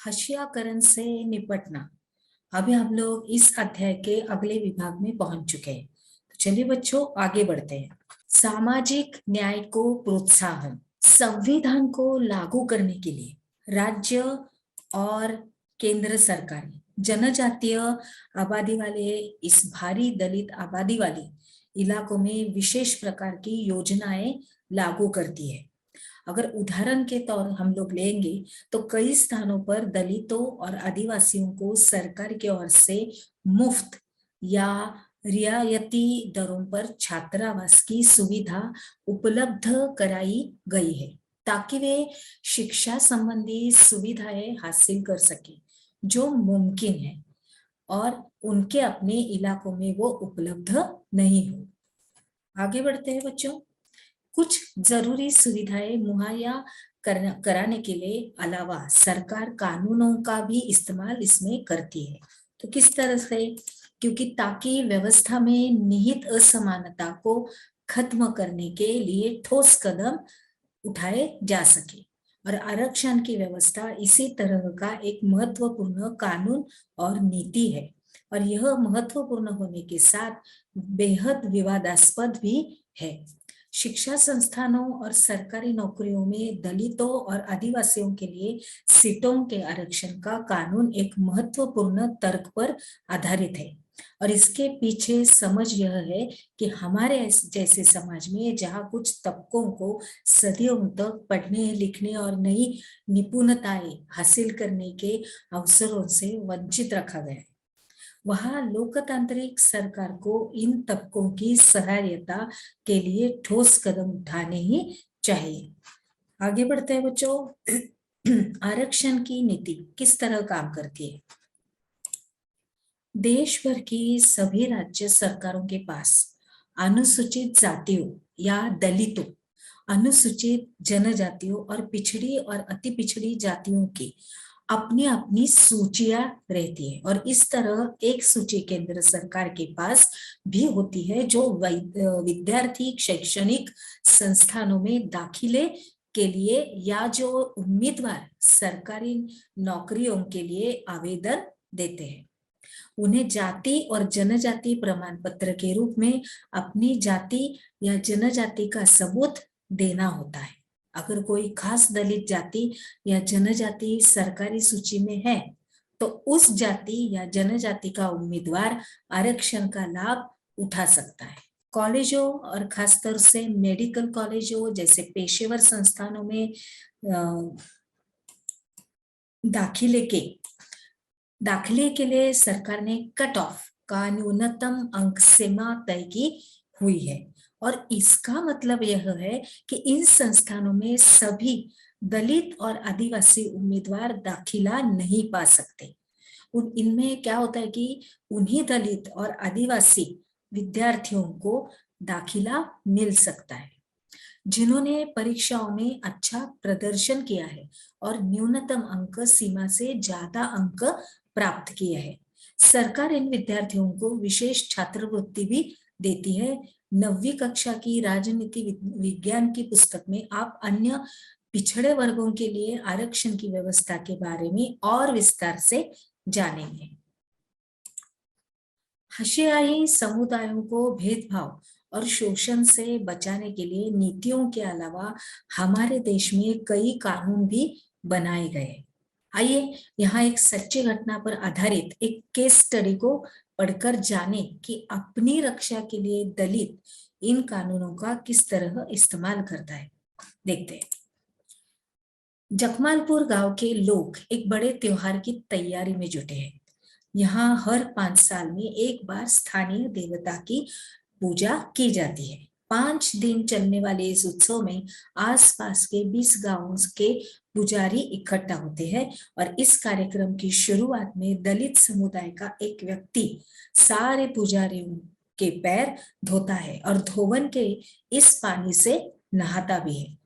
हशियाकरण से निपटना। अभी हम लोग इस अध्याय के अगले विभाग में पहुंच चुके हैं। तो चलिए बच्चों आगे बढ़ते हैं। सामाजिक न्याय को प्रोत्साहन। संविधान को लागू करने के लिए राज्य और केंद्र सरकार जनजातीय आबादी वाले इस भारी दलित आबादी वाले इलाकों में विशेष प्रकार की योजनाएं लागू करती है। अगर उदाहरण के तौर हम लोग लेंगे तो कई स्थानों पर दलितों और आदिवासियों को सरकार की ओर से मुफ्त या रियायती दरों पर छात्रावास की सुविधा उपलब्ध कराई गई है ताकि वे शिक्षा संबंधी सुविधाएं हासिल कर सके जो मुमकिन है और उनके अपने इलाकों में वो उपलब्ध नहीं हो। आगे बढ़ते हैं बच्चों। कुछ जरूरी सुविधाएं मुहैया कराने के लिए अलावा सरकार कानूनों का भी इस्तेमाल इसमें करती है। तो किस तरह से? क्योंकि ताकि व्यवस्था में निहित असमानता को खत्म करने के लिए ठोस कदम उठाए जा सके और आरक्षण की व्यवस्था इसी तरह का एक महत्वपूर्ण कानून और नीति है और यह महत्वपूर्ण होने के साथ बेहद विवादास्पद भी है। शिक्षा संस्थानों और सरकारी नौकरियों में दलितों और आदिवासियों के लिए सीटों के आरक्षण का कानून एक महत्वपूर्ण तर्क पर आधारित है और इसके पीछे समझ यह है कि हमारे जैसे समाज में जहाँ कुछ तबकों को सदियों तक पढ़ने लिखने और नई निपुणताएं हासिल करने के अवसरों से वंचित रखा गया है, वहां लोकतांत्रिक सरकार को इन तबकों की सहायता के लिए ठोस कदम उठाने ही चाहिए। आगे बढ़ते हैं बच्चों। आरक्षण की नीति किस तरह काम करती है? देश भर की सभी राज्य सरकारों के पास अनुसूचित जातियों या दलितों, अनुसूचित जनजातियों और पिछड़ी और अति पिछड़ी जातियों की अपनी अपनी सूचियां रहती है और इस तरह एक सूची केंद्र सरकार के पास भी होती है जो विद्यार्थी शैक्षणिक संस्थानों में दाखिले के लिए या जो उम्मीदवार सरकारी नौकरियों के लिए आवेदन देते हैं उन्हें जाति और जनजाति प्रमाण पत्र के रूप में अपनी जाति या जनजाति का सबूत देना होता है। अगर कोई खास दलित जाति या जनजाति सरकारी सूची में है तो उस जाति या जनजाति का उम्मीदवार आरक्षण का लाभ उठा सकता है। कॉलेजों और खासतौर से मेडिकल कॉलेजों जैसे पेशेवर संस्थानों में दाखिले के लिए सरकार ने कट ऑफ का न्यूनतम अंक सीमा तय की हुई है और इसका मतलब यह है कि इन संस्थानों में सभी दलित और आदिवासी उम्मीदवार दाखिला नहीं पा सकते। इनमें क्या होता है कि उन्हीं दलित और आदिवासी विद्यार्थियों को दाखिला मिल सकता है जिन्होंने परीक्षाओं में अच्छा प्रदर्शन किया है और न्यूनतम अंक सीमा से ज्यादा अंक प्राप्त किए हैं। सरकार इन विद्यार्थियों को विशेष छात्रवृत्ति भी देती है। 9वीं कक्षा की राजनीति विज्ञान की पुस्तक में आप अन्य पिछड़े वर्गों के लिए आरक्षण की व्यवस्था के बारे में और विस्तार से जानेंगे। हशियाई समुदायों को भेदभाव और शोषण से बचाने के लिए नीतियों के अलावा हमारे देश में कई कानून भी बनाए गए। आइए यहाँ एक सच्ची घटना पर आधारित एक केस स्टडी को पढ़कर जाने कि अपनी रक्षा के लिए दलित इन कानूनों का किस तरह इस्तेमाल करता है। देखते हैं। जकमालपुर गांव के लोग एक बड़े त्योहार की तैयारी में जुटे हैं। यहाँ हर 5 साल में एक बार स्थानीय देवता की पूजा की जाती है। 5 दिन चलने वाले इस उत्सव में आसपास के 20 गांवों के पुजारी इकट्ठा होते हैं और इस कार्यक्रम की शुरुआत में दलित समुदाय का एक व्यक्ति सारे पुजारियों के पैर धोता है और धोवन के इस पानी से नहाता भी है।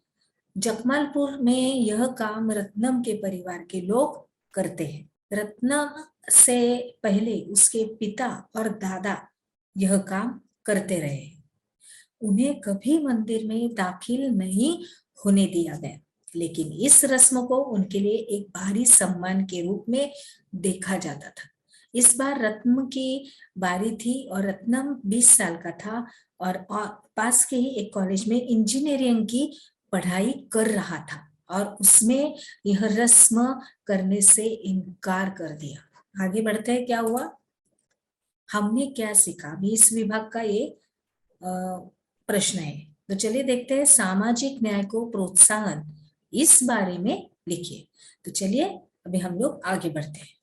जकमालपुर में यह काम रत्नम के परिवार के लोग करते हैं। रत्नम से पहले उसके पिता और दादा यह काम करते रहे। उन्हें कभी मंदिर में दाखिल नहीं होने दिया गया। लेकिन इस रस्म को उनके लिए एक भारी सम्मान के रूप में देखा जाता था। इस बार रत्नम की बारी थी और रत्नम 20 साल का था और पास के ही एक कॉलेज में इंजीनियरिंग की पढ़ाई कर रहा था और उसमें यह रस्म करने से इनकार कर दिया। आगे बढ़ते हैं, क्या हुआ, हमने क्या सीखा। अभी इस विभाग का ये प्रश्न है, तो चलिए देखते हैं। सामाजिक न्याय को प्रोत्साहन इस बारे में लिखिए। तो चलिए अभी हम लोग आगे बढ़ते हैं।